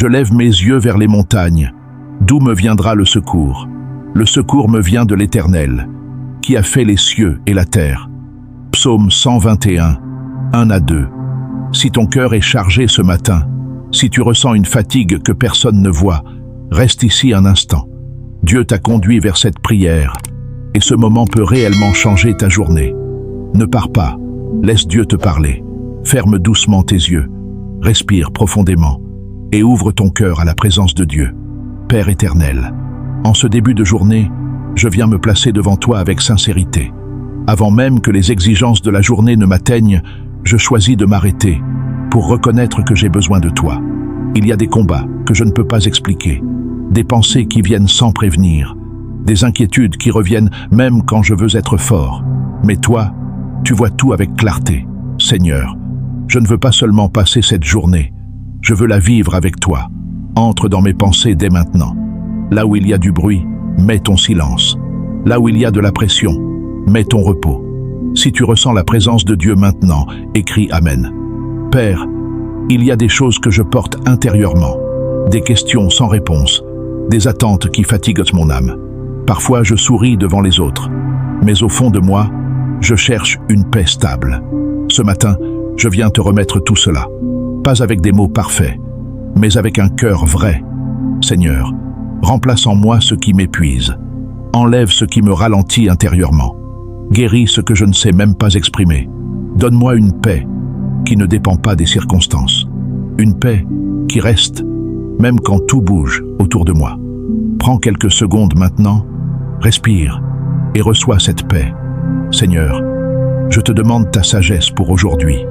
Je lève mes yeux vers les montagnes. D'où me viendra le secours? Le secours me vient de l'Éternel, qui a fait les cieux et la terre. Psaume 121, 1 à 2. Si ton cœur est chargé ce matin, si tu ressens une fatigue que personne ne voit, reste ici un instant. Dieu t'a conduit vers cette prière, et ce moment peut réellement changer ta journée. Ne pars pas, laisse Dieu te parler. Ferme doucement tes yeux, respire profondément, et ouvre ton cœur à la présence de Dieu. Père éternel, en ce début de journée, je viens me placer devant toi avec sincérité. Avant même que les exigences de la journée ne m'atteignent, je choisis de m'arrêter pour reconnaître que j'ai besoin de toi. Il y a des combats que je ne peux pas expliquer, des pensées qui viennent sans prévenir, des inquiétudes qui reviennent même quand je veux être fort. Mais toi, tu vois tout avec clarté. Seigneur, je ne veux pas seulement passer cette journée, je veux la vivre avec toi. Entre dans mes pensées dès maintenant. Là où il y a du bruit, mets ton silence. Là où il y a de la pression, mets ton repos. Si tu ressens la présence de Dieu maintenant, écris Amen. Père, il y a des choses que je porte intérieurement, des questions sans réponse, des attentes qui fatiguent mon âme. Parfois je souris devant les autres, mais au fond de moi, je cherche une paix stable. Ce matin, je viens te remettre tout cela, pas avec des mots parfaits, mais avec un cœur vrai. Seigneur, remplace en moi ce qui m'épuise, enlève ce qui me ralentit intérieurement, guéris ce que je ne sais même pas exprimer. Donne-moi une paix qui ne dépend pas des circonstances, une paix qui reste même quand tout bouge autour de moi. Prends quelques secondes maintenant, respire et reçois cette paix. Seigneur, je te demande ta sagesse pour aujourd'hui.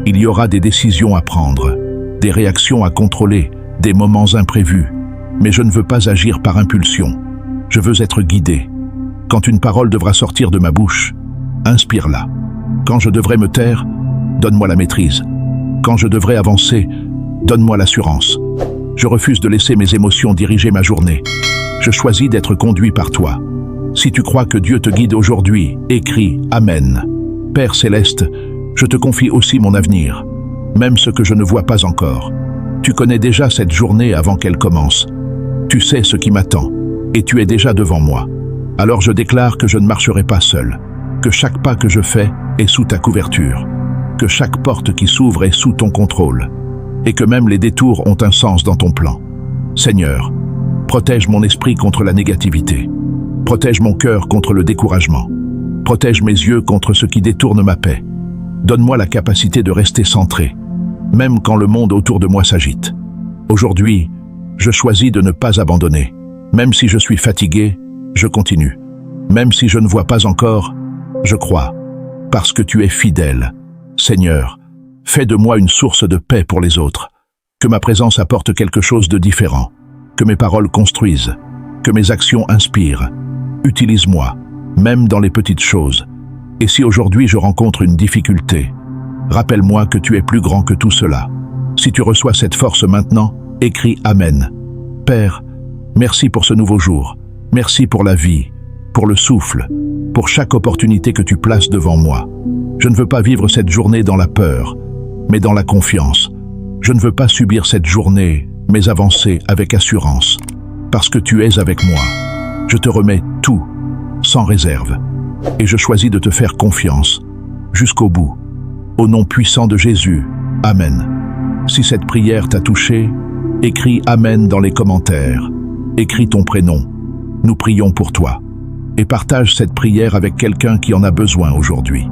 Il y aura des décisions à prendre, des réactions à contrôler, des moments imprévus, mais je ne veux pas agir par impulsion. Je veux être guidé. Quand une parole devra sortir de ma bouche, inspire-la. Quand je devrais me taire, donne-moi la maîtrise. Quand je devrais avancer, donne-moi l'assurance. Je refuse de laisser mes émotions diriger ma journée. Je choisis d'être conduit par toi. Si tu crois que Dieu te guide aujourd'hui, écris Amen. Père céleste, je te confie aussi mon avenir, même ce que je ne vois pas encore. Tu connais déjà cette journée avant qu'elle commence. Tu sais ce qui m'attend, et tu es déjà devant moi. Alors je déclare que je ne marcherai pas seul, que chaque pas que je fais est sous ta couverture, que chaque porte qui s'ouvre est sous ton contrôle, et que même les détours ont un sens dans ton plan. Seigneur, protège mon esprit contre la négativité, protège mon cœur contre le découragement, protège mes yeux contre ce qui détourne ma paix. Donne-moi la capacité de rester centré, même quand le monde autour de moi s'agite. Aujourd'hui, je choisis de ne pas abandonner. Même si je suis fatigué, je continue. Même si je ne vois pas encore, je crois, parce que tu es fidèle. Seigneur, fais de moi une source de paix pour les autres, que ma présence apporte quelque chose de différent, que mes paroles construisent, que mes actions inspirent. Utilise-moi, même dans les petites choses. Et si aujourd'hui je rencontre une difficulté, rappelle-moi que tu es plus grand que tout cela. Si tu reçois cette force maintenant, écris Amen. Père, merci pour ce nouveau jour. Merci pour la vie, pour le souffle, pour chaque opportunité que tu places devant moi. Je ne veux pas vivre cette journée dans la peur, mais dans la confiance. Je ne veux pas subir cette journée, mais avancer avec assurance. Parce que tu es avec moi, je te remets tout, sans réserve. Et je choisis de te faire confiance, jusqu'au bout. Au nom puissant de Jésus, Amen. Si cette prière t'a touché, écris Amen dans les commentaires. Écris ton prénom. Nous prions pour toi. Et partage cette prière avec quelqu'un qui en a besoin aujourd'hui.